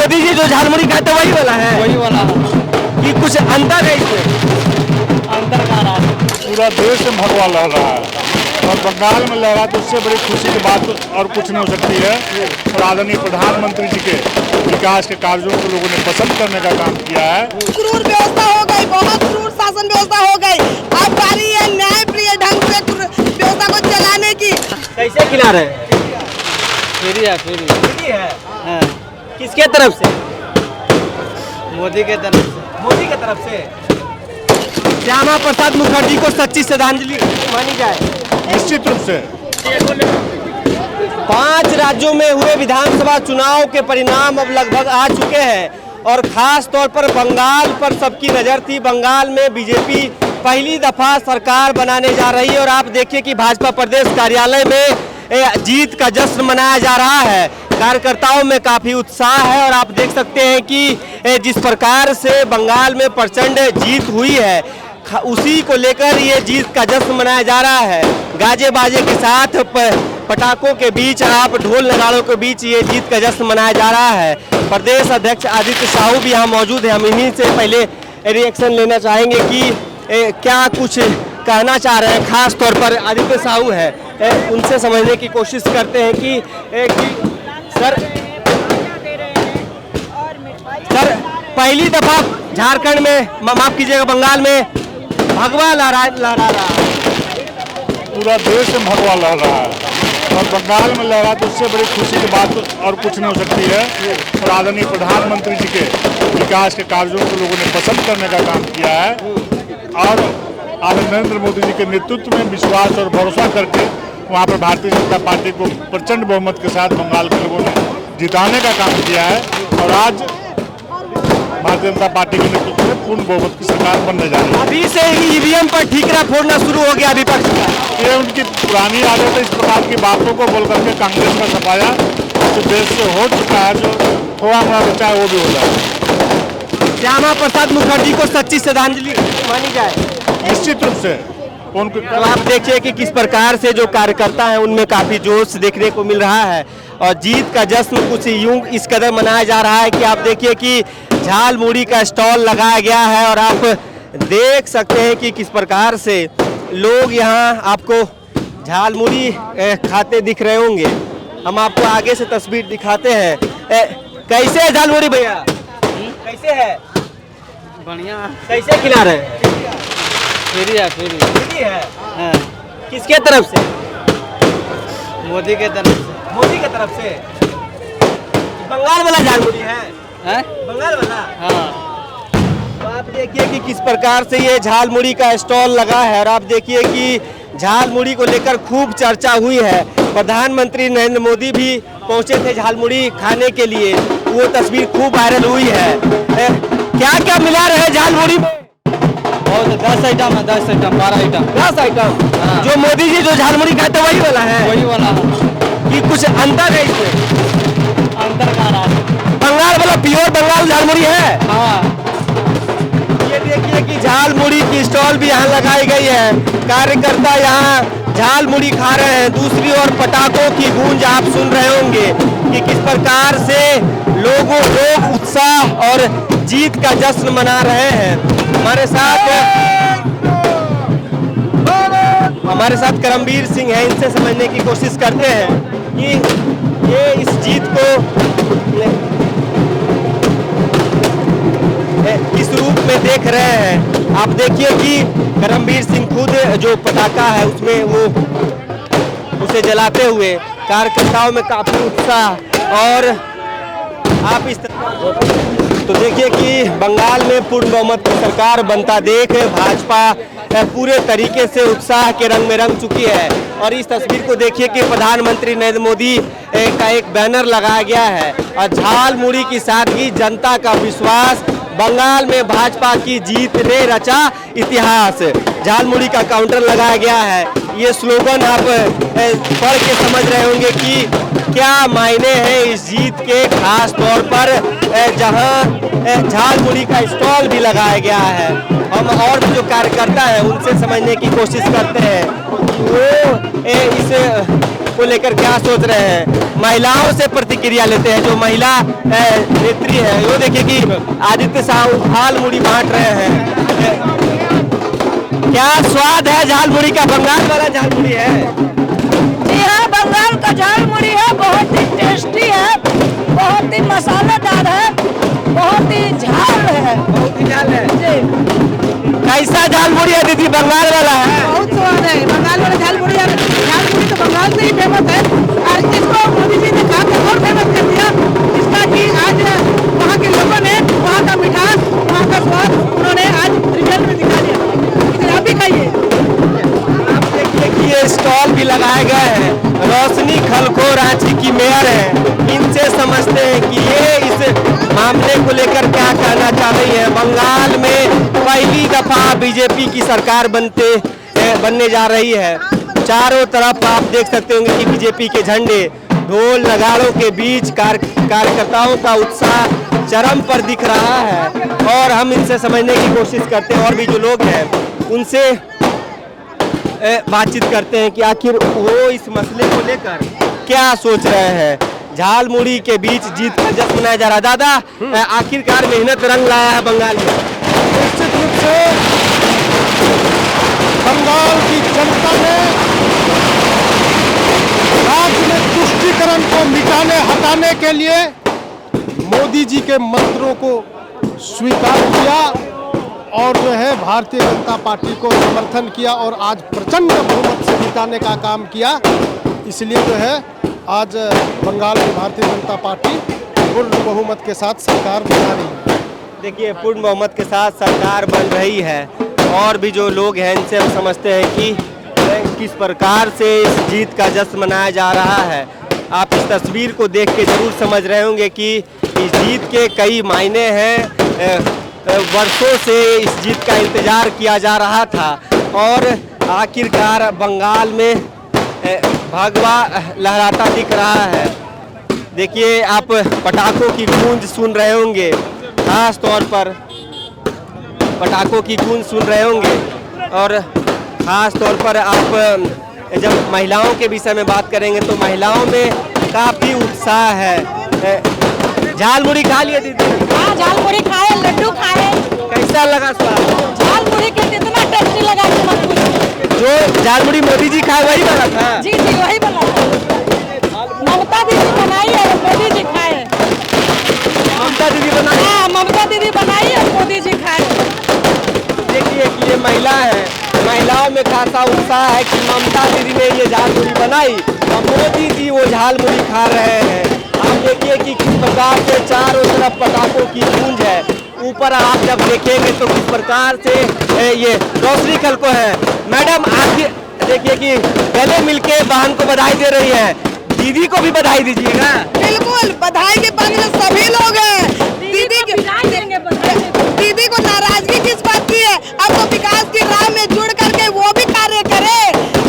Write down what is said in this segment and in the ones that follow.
मोदी जी जो झालमुड़ी खाते वही वाला है, वही वाला कि कुछ अंतर है इसमें? अंतर का रहा है। पूरा देश में भगवा लहर रहा है और बंगाल में लहरा तो उससे बड़ी खुशी की बात तो और कुछ नहीं हो सकती है। और आदरणीय प्रधानमंत्री जी के विकास के कार्यों को लोगों ने पसंद करने का काम किया है। क्रूर व्यवस्था हो गई, बहुत क्रूर शासन व्यवस्था हो गई। अब बारी है न्याय प्रिय ढंग से व्यवस्था को चलाने की। कैसे खिला रहे हैं? फ्री है, फ्री मोदी है। हाँ, किसके तरफ से? मोदी के तरफ से। मोदी के तरफ से। श्यामा प्रसाद मुखर्जी को सच्ची श्रद्धांजलि मानी जाए। निश्चित रूप से 5 राज्यों में हुए विधानसभा चुनाव के परिणाम अब लगभग आ चुके हैं और खास तौर पर बंगाल पर सबकी नज़र थी। बंगाल में बीजेपी पहली दफा सरकार बनाने जा रही है और आप देखिए कि भाजपा प्रदेश कार्यालय में जीत का जश्न मनाया जा रहा है। कार्यकर्ताओं में काफ़ी उत्साह है और आप देख सकते हैं कि जिस प्रकार से बंगाल में प्रचंड जीत हुई है, उसी को लेकर ये जीत का जश्न मनाया जा रहा है। गाजे बाजे के साथ पटाखों के बीच, आप ढोल नगाड़ों के बीच ये जीत का जश्न मनाया जा रहा है। प्रदेश अध्यक्ष आदित्य साहू भी यहाँ मौजूद है। हम इन्हीं से पहले रिएक्शन लेना चाहेंगे कि क्या कुछ कहना चाह रहे हैं। खास तौर पर आदित्य साहू है, उनसे समझने की कोशिश करते हैं कि सर पहली दफा झारखंड में, माफ कीजिएगा, बंगाल में भगवा लहरा रहा है। पूरा देश में भगवा लहर रहा है और बंगाल में लहरा तो उससे बड़ी खुशी की बात तो और कुछ नहीं हो सकती है। और आदरणीय प्रधानमंत्री जी के विकास के कार्यों को लोगों ने पसंद करने का काम किया है और आदरणीय नरेंद्र मोदी जी के नेतृत्व में विश्वास और भरोसा करके वहाँ पर भारतीय जनता पार्टी को प्रचंड बहुमत के साथ बंगाल के लोगों ने जिताने का काम किया है और आज भारतीय जनता पार्टी के नेतृत्व में पूर्ण बहुमत की सरकार बनने जा रही है। अभी से ही ईवीएम पर ठीकरा फोड़ना शुरू हो गया विपक्ष का। ये उनकी पुरानी आदत है, इस प्रकार की बातों को बोल करके कांग्रेस का सफाया जो देश से हो चुका है, जो थोड़ा मोड़ा बचा है वो भी हो जाए। श्यामा प्रसाद मुखर्जी को सच्ची श्रद्धांजलि मानी जाए। निश्चित रूप से उनको तो आप देखिए कि किस प्रकार से जो कार्यकर्ता हैं उनमें काफ़ी जोश देखने को मिल रहा है और जीत का जश्न कुछ यूं इस कदर मनाया जा रहा है कि आप देखिए कि झाल मुड़ी का स्टॉल लगाया गया है और आप देख सकते हैं कि किस प्रकार से लोग यहाँ आपको झाल मुड़ी खाते दिख रहे होंगे। हम आपको आगे से तस्वीर दिखाते हैं। कैसे है झाल मुड़ी भैया? कैसे है? बढ़िया। कैसे खिला रहे हैं? फ्री है, फ्री है। हाँ, किसके तरफ से? मोदी के तरफ से। मोदी के तरफ से। बंगाल वाला झालमुड़ी है? हैं? बंगाल वाला? हाँ। तो आप देखिए कि किस प्रकार से ये झालमुड़ी का स्टॉल लगा है और आप देखिए कि झालमुड़ी को लेकर खूब चर्चा हुई है। प्रधानमंत्री नरेंद्र मोदी भी पहुंचे थे झालमुड़ी खाने के लिए, वो तस्वीर खूब वायरल हुई है। क्या क्या मिला रहे झालमुड़ी में? और 10 आइटम है, 10 आइटम, 12 आइटम। 10 आइटम। हाँ। जो मोदी जी जो झालमुड़ी खाते वही वाला है, वही वाला कि कुछ अंतर है इसमें? अंतर का रहा है। बंगाल वाला प्योर बंगाल झालमुड़ी है। हाँ, ये देखिए कि झालमुड़ी की स्टॉल भी यहाँ लगाई गई है। कार्यकर्ता यहाँ झालमुड़ी खा रहे हैं। दूसरी ओर पटाखों की गूंज आप सुन रहे होंगे कि किस प्रकार से लोग उत्साह और जीत का जश्न मना रहे हैं। हमारे साथ करमवीर सिंह है, इनसे समझने की कोशिश करते हैं कि ये इस जीत को किस रूप में देख रहे हैं। आप देखिए कि करमवीर सिंह खुद जो पटाखा है उसमें वो उसे जलाते हुए, कार्यकर्ताओं में काफी उत्साह। और आप इस तो देखिए कि बंगाल में पूर्ण बहुमत की सरकार बनता देख भाजपा पूरे तरीके से उत्साह के रंग में रंग चुकी है। और इस तस्वीर को देखिए कि प्रधानमंत्री नरेंद्र मोदी का एक बैनर लगाया गया है और झालमुड़ी की सादगी, जनता का विश्वास, बंगाल में भाजपा की जीत ने रचा इतिहास। झालमुड़ी का काउंटर लगाया गया है। ये स्लोगन आप पढ़ के समझ रहे होंगे कि क्या मायने हैं इस जीत के, खास तौर पर जहां झालमुड़ी का स्टॉल भी लगाया गया है। हम और भी जो कार्यकर्ता हैं उनसे समझने की कोशिश करते हैं वो इस को लेकर क्या सोच रहे हैं। महिलाओं से प्रतिक्रिया लेते हैं। जो महिला नेत्री है वो देखिए कि आदित्य साहू झालमुड़ी बांट रहे हैं। क्या स्वाद है झालमुड़ी का? बंगाल वाला झालमुड़ी है। जी हाँ, बंगाल का झालमुड़ी है, बहुत ही टेस्टी है, बहुत ही मसालेदार है, बहुत ही झाल है। बहुत ही झाल है जी। कैसा झालमुड़ी है दीदी? बंगाल वाला है। बहुत स्वाद है बंगाल वाला झालमुड़ी। झालमुड़ी तो बंगाल से ही फेमस है और इसको मोदी जी ने खा के और फेमस कर दिया। इसका कि आज वहाँ के लोगों ने वहाँ का मिठास, वहाँ का स्वाद उन्होंने आज रिजल्ट में दिखा दिया। इसे आप भी खाइए। आप देखिए कि ये स्टॉल भी लगाए गए हैं। रोशनी खलखो रांची की मेयर है, इनसे समझते हैं कि ये इस मामले को लेकर क्या कहना चाह रही है। बंगाल में पहली दफा बीजेपी की सरकार बनने जा रही है। चारों तरफ आप देख सकते होंगे कि बीजेपी के झंडे, ढोल नगाड़ों के बीच कार्यकर्ताओं का उत्साह चरम पर दिख रहा है। और हम इनसे समझने की कोशिश करते हैं और भी जो लोग हैं उनसे बातचीत करते हैं कि आखिर वो इस मसले को लेकर क्या सोच रहे हैं। झालमुड़ी के बीच जीत का जश्न मनाया जा रहा है। दादा, आखिरकार मेहनत रंग लाया है बंगाल में। निश्चित रूप से बंगाल की जनता ने राज्य में तुष्टीकरण को हटाने के लिए मोदी जी के मंत्रों को स्वीकार किया और जो है भारतीय जनता पार्टी को समर्थन किया और आज प्रचंड बहुमत से जिताने का काम किया। इसलिए जो है आज बंगाल में भारतीय जनता पार्टी पूर्ण बहुमत के साथ सरकार बना रही है। देखिए, पूर्ण बहुमत के साथ सरकार बन रही है और भी जो लोग हैं इनसे हम समझते हैं कि किस प्रकार से इस जीत का जश्न मनाया जा रहा है। आप इस तस्वीर को देख के जरूर समझ रहे होंगे कि इस जीत के कई मायने हैं। वर्षों से इस जीत का इंतजार किया जा रहा था और आखिरकार बंगाल में भगवा लहराता दिख रहा है। देखिए, आप पटाखों की गूंज सुन रहे होंगे, खास तौर पर पटाखों की गूंज सुन रहे होंगे और ख़ास तौर पर आप जब महिलाओं के विषय में बात करेंगे तो महिलाओं में काफ़ी उत्साह है। झालमुड़ी खा लिए दीदी? हाँ, झालमुड़ी खाए, लड्डू खाए। कैसा लगा स्वाद? झालमुड़ी के कितना टेस्टी लगा कि मत पूछो। जो झालमुड़ी मोदी जी खाए वही बना था? जी जी, वही बना था। ममता दीदी बनाई और मोदी जी खाए। ममता दीदी बनाई? हाँ, ममता दीदी बनाई और मोदी जी खाए। देखिए कि ये महिला है, महिलाओं में खासा उत्साह है कि ममता दीदी ने ये झालमुड़ी बनाई और मोदी जी वो झालमुड़ी खा रहे हैं। आप देखिए कि किस प्रकार से चारों तरफ पटाखों की गूंज है। ऊपर आप जब देखेंगे तो किस प्रकार से ये रोशनी खलको है। मैडम, आखिर देखिए कि गले मिलके बहन को बधाई दे रही है, दीदी को भी बधाई दीजिएगा। बिल्कुल, बधाई के पात्र में सभी लोग हैं। दीदी को नाराजगी किस बात की है? अब वो विकास की राह में जुड़ करके वो भी कार्य करे।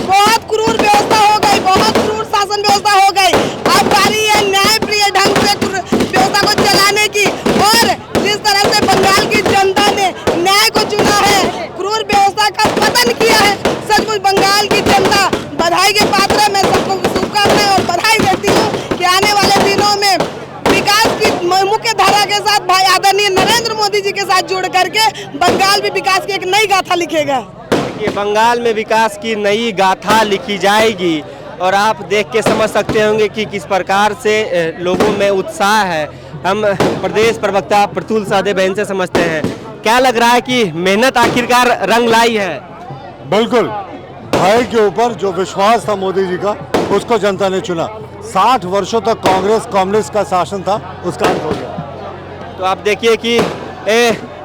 बहुत क्रूर व्यवस्था हो गई, बहुत क्रूर शासन व्यवस्था हो गई। अब बारी है न्याय प्रिय ढंग से व्यवस्था को चलाने की। और जिस तरह से बंगाल की जनता ने न्याय को चुना है, क्रूर व्यवस्था का पतन किया है, सचमुच बंगाल की जनता बधाई के पात्र है। मैं सबको शुभकामनाएं और बधाई देती हूँ कि आने वाले दिनों में विकास की मुख्य धारा के साथ भाई आदरणीय नरेंद्र मोदी जी के साथ जुड़ करके बंगाल भी विकास की एक नई गाथा लिखेगा। देखिए, बंगाल में विकास की नई गाथा लिखी जाएगी और आप देख के समझ सकते होंगे कि किस प्रकार से लोगों में उत्साह है। हम प्रदेश प्रवक्ता प्रतुल सादे बहन से समझते हैं, क्या लग रहा है कि मेहनत आखिरकार रंग लाई है? बिल्कुल, भाई के ऊपर जो विश्वास था मोदी जी का, उसको जनता ने चुना। 60 वर्षों तक कांग्रेस कम्युनिस्ट का शासन था, उसका अंत हो गया। तो आप देखिए कि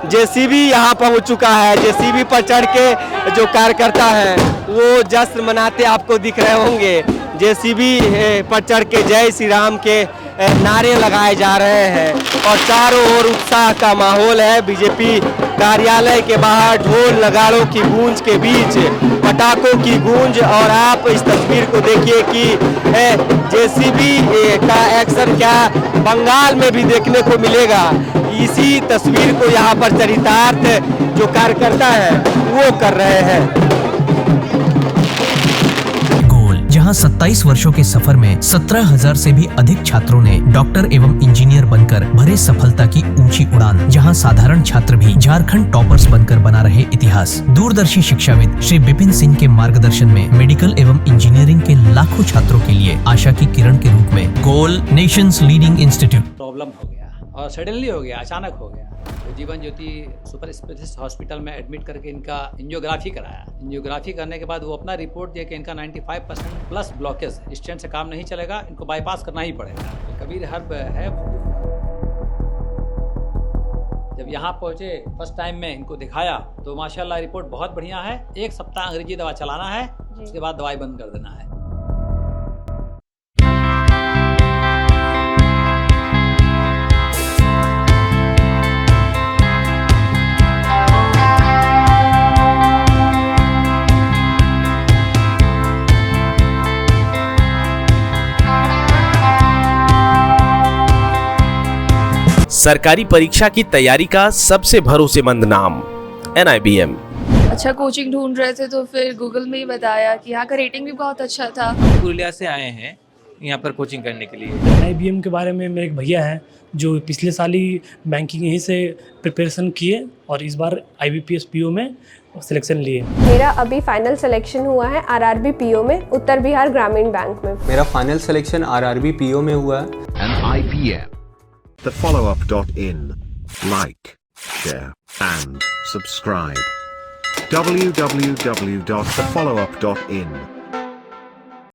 जेसीबी यहाँ पहुँच चुका है। जेसीबी पर चढ़ के जो कार्यकर्ता है वो जश्न मनाते आपको दिख रहे होंगे। जेसीबी पर चढ़ के जय श्री राम के नारे लगाए जा रहे हैं और चारों ओर उत्साह का माहौल है। बीजेपी कार्यालय के बाहर ढोल नगाड़ों की गूंज के बीच पटाखों की गूंज और आप इस तस्वीर को देखिए कि जेसीबी का एक्शन क्या बंगाल में भी देखने को मिलेगा। इसी तस्वीर को यहाँ पर चरितार्थ जो कार्यकर्ता है वो कर रहे हैं। जहां 27 वर्षों के सफर में 17,000 से भी अधिक छात्रों ने डॉक्टर एवं इंजीनियर बनकर भरे सफलता की ऊंची उड़ान। जहां साधारण छात्र भी झारखंड टॉपर्स बनकर बना रहे इतिहास। दूरदर्शी शिक्षाविद श्री विपिन सिंह के मार्गदर्शन में मेडिकल एवं इंजीनियरिंग के लाखों छात्रों के लिए आशा की किरण के रूप में गोल नेशंस लीडिंग इंस्टीट्यूट। प्रॉब्लम हो गया और सडनली हो गया, अचानक हो गया। तो Jeevan Jyoti super specialist hospital में एडमिट करके इनका एंजियोग्राफी कराया। एंजियोग्राफी करने के बाद वो अपना रिपोर्ट दिया कि इनका 95% प्लस ब्लॉकेज, स्टेंट से काम नहीं चलेगा, इनको बाईपास करना ही पड़ेगा। कबीर हर्ब है। जब यहाँ पहुँचे फर्स्ट टाइम में इनको दिखाया तो माशाल्लाह रिपोर्ट बहुत बढ़िया है। 1 सप्ताह अंग्रेजी दवा चलाना है, उसके बाद दवाई बंद कर देना है। सरकारी परीक्षा की तैयारी का सबसे भरोसेमंद नाम NIBM। अच्छा कोचिंग ढूंढ रहे थे तो फिर गूगल में ही बताया कि यहाँ का रेटिंग भी बहुत अच्छा था। पुरुलिया से आए हैं यहाँ पर कोचिंग करने के लिए। NIBM के बारे में मेरे एक भैया हैं जो पिछले साल ही बैंकिंग यहीं से प्रिपरेशन किए और इस बार IBPS PO में सिलेक्शन लिए। मेरा अभी फाइनल सिलेक्शन हुआ है RRB PO में, उत्तर बिहार ग्रामीण बैंक में। मेरा फाइनल सिलेक्शन RRB PO में हुआ है। NIBM, thefollowup.in. Like, share and subscribe. www.thefollowup.in